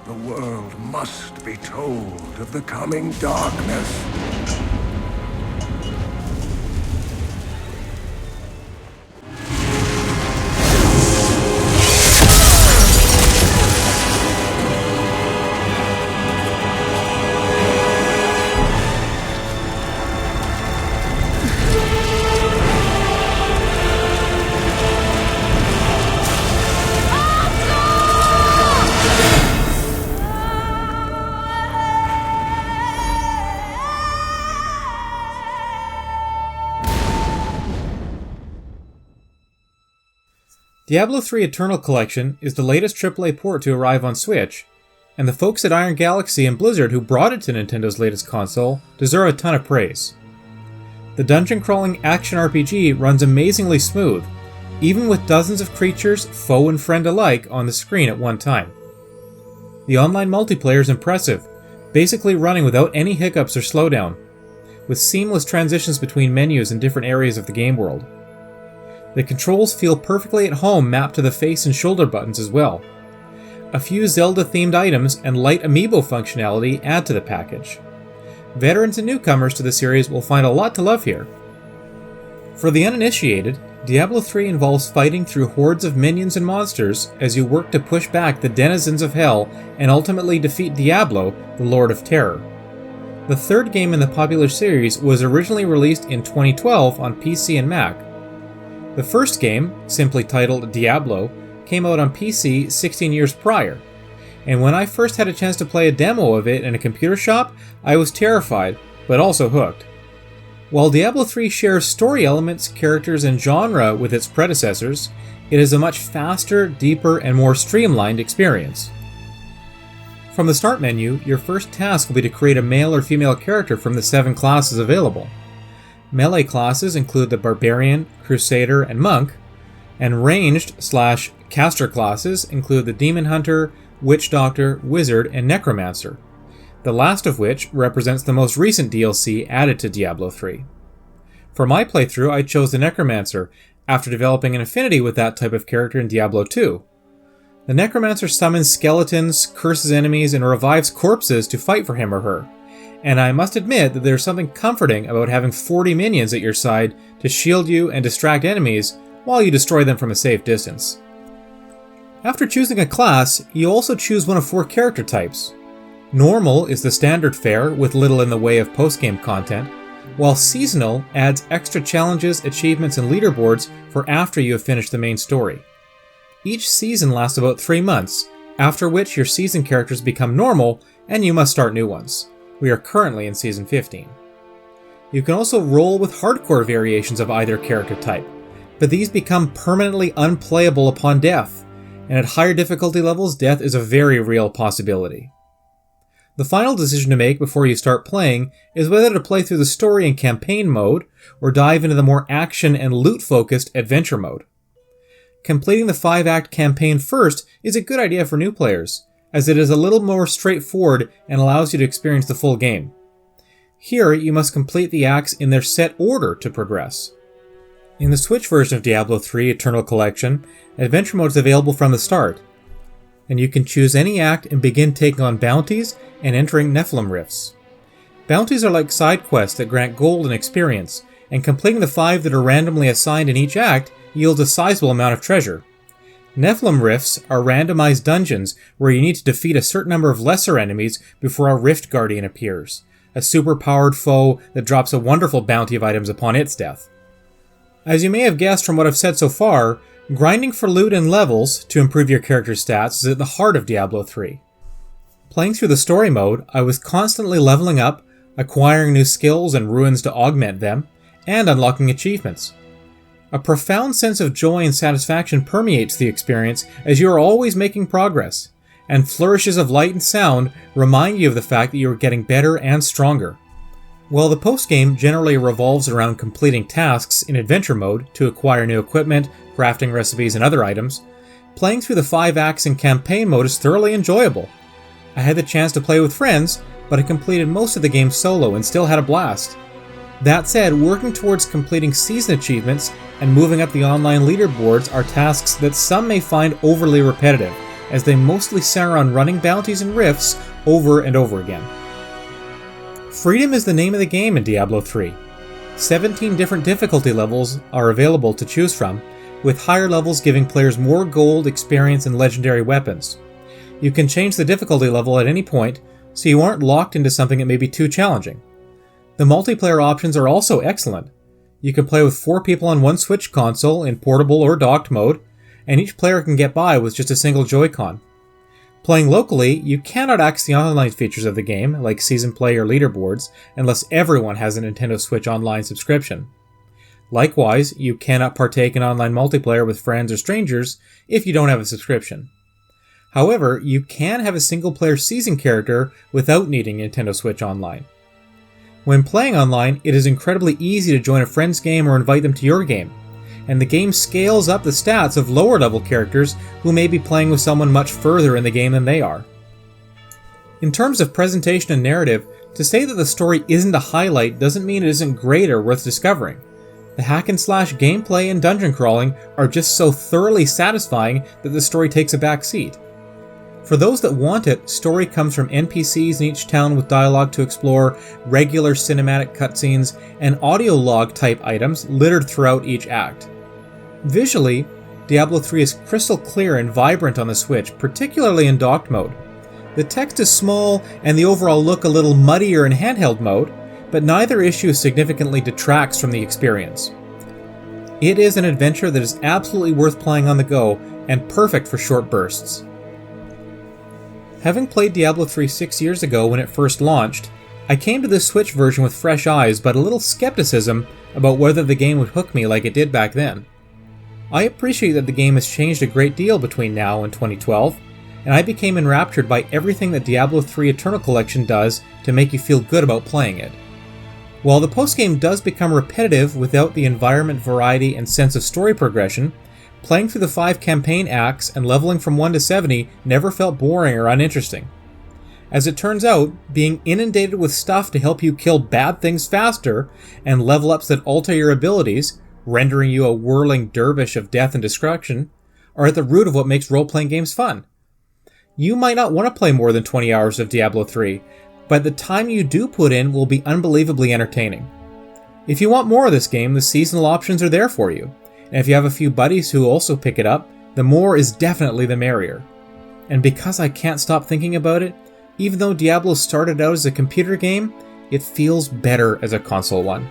The world must be told of the coming darkness. Diablo 3 Eternal Collection is the latest AAA port to arrive on Switch, and the folks at Iron Galaxy and Blizzard who brought it to Nintendo's latest console deserve a ton of praise. The dungeon-crawling action RPG runs amazingly smooth, even with dozens of creatures, foe and friend alike, on the screen at one time. The online multiplayer is impressive, basically running without any hiccups or slowdown, with seamless transitions between menus in different areas of the game world. The controls feel perfectly at home mapped to the face and shoulder buttons as well. A few Zelda-themed items and light Amiibo functionality add to the package. Veterans and newcomers to the series will find a lot to love here. For the uninitiated, Diablo 3 involves fighting through hordes of minions and monsters as you work to push back the denizens of Hell and ultimately defeat Diablo, the Lord of Terror. The third game in the popular series was originally released in 2012 on PC and Mac. The first game, simply titled Diablo, came out on PC 16 years prior, and when I first had a chance to play a demo of it in a computer shop, I was terrified, but also hooked. While Diablo 3 shares story elements, characters, and genre with its predecessors, it is a much faster, deeper, and more streamlined experience. From the start menu, your first task will be to create a male or female character from the 7 classes available. Melee classes include the Barbarian, Crusader, and Monk, and ranged/caster classes include the Demon Hunter, Witch Doctor, Wizard, and Necromancer, the last of which represents the most recent DLC added to Diablo 3. For my playthrough, I chose the Necromancer, after developing an affinity with that type of character in Diablo 2. The Necromancer summons skeletons, curses enemies, and revives corpses to fight for him or her. And I must admit that there's something comforting about having 40 minions at your side to shield you and distract enemies while you destroy them from a safe distance. After choosing a class, you also choose one of 4 character types. Normal is the standard fare with little in the way of post-game content, while Seasonal adds extra challenges, achievements, and leaderboards for after you have finished the main story. Each season lasts about 3 months, after which your season characters become normal and you must start new ones. We are currently in Season 15. You can also roll with hardcore variations of either character type, but these become permanently unplayable upon death, and at higher difficulty levels, death is a very real possibility. The final decision to make before you start playing is whether to play through the story in campaign mode, or dive into the more action and loot-focused adventure mode. Completing the 5-act campaign first is a good idea for new players, as it is a little more straightforward and allows you to experience the full game. Here, you must complete the acts in their set order to progress. In the Switch version of Diablo 3 Eternal Collection, Adventure Mode is available from the start, and you can choose any act and begin taking on bounties and entering Nephilim Rifts. Bounties are like side quests that grant gold and experience, and completing the 5 that are randomly assigned in each act yields a sizable amount of treasure. Nephilim Rifts are randomized dungeons where you need to defeat a certain number of lesser enemies before a Rift Guardian appears, a super-powered foe that drops a wonderful bounty of items upon its death. As you may have guessed from what I've said so far, grinding for loot and levels to improve your character's stats is at the heart of Diablo 3. Playing through the story mode, I was constantly leveling up, acquiring new skills and ruins to augment them, and unlocking achievements. A profound sense of joy and satisfaction permeates the experience as you are always making progress, and flourishes of light and sound remind you of the fact that you are getting better and stronger. While the post-game generally revolves around completing tasks in adventure mode to acquire new equipment, crafting recipes, and other items, playing through the 5 acts in campaign mode is thoroughly enjoyable. I had the chance to play with friends, but I completed most of the game solo and still had a blast. That said, working towards completing season achievements and moving up the online leaderboards are tasks that some may find overly repetitive, as they mostly center on running bounties and rifts over and over again. Freedom is the name of the game in Diablo 3. 17 different difficulty levels are available to choose from, with higher levels giving players more gold, experience, and legendary weapons. You can change the difficulty level at any point, so you aren't locked into something that may be too challenging. The multiplayer options are also excellent. You can play with 4 people on one Switch console in portable or docked mode, and each player can get by with just a single Joy-Con. Playing locally, you cannot access the online features of the game, like season play or leaderboards, unless everyone has a Nintendo Switch Online subscription. Likewise, you cannot partake in online multiplayer with friends or strangers if you don't have a subscription. However, you can have a single-player season character without needing Nintendo Switch Online. When playing online, it is incredibly easy to join a friend's game or invite them to your game, and the game scales up the stats of lower-level characters who may be playing with someone much further in the game than they are. In terms of presentation and narrative, to say that the story isn't a highlight doesn't mean it isn't great or worth discovering. The hack-and-slash gameplay and dungeon crawling are just so thoroughly satisfying that the story takes a back seat. For those that want it, story comes from NPCs in each town with dialogue to explore, regular cinematic cutscenes, and audio log type items littered throughout each act. Visually, Diablo 3 is crystal clear and vibrant on the Switch, particularly in docked mode. The text is small and the overall look a little muddier in handheld mode, but neither issue significantly detracts from the experience. It is an adventure that is absolutely worth playing on the go and perfect for short bursts. Having played Diablo 3 6 years ago when it first launched, I came to this Switch version with fresh eyes but a little skepticism about whether the game would hook me like it did back then. I appreciate that the game has changed a great deal between now and 2012, and I became enraptured by everything that Diablo 3 Eternal Collection does to make you feel good about playing it. While the postgame does become repetitive without the environment variety and sense of story progression, playing through the 5 campaign acts and leveling from 1 to 70 never felt boring or uninteresting. As it turns out, being inundated with stuff to help you kill bad things faster, and level ups that alter your abilities, rendering you a whirling dervish of death and destruction, are at the root of what makes role-playing games fun. You might not want to play more than 20 hours of Diablo 3, but the time you do put in will be unbelievably entertaining. If you want more of this game, the seasonal options are there for you, and if you have a few buddies who also pick it up, the more is definitely the merrier. And because I can't stop thinking about it, even though Diablo started out as a computer game, it feels better as a console one.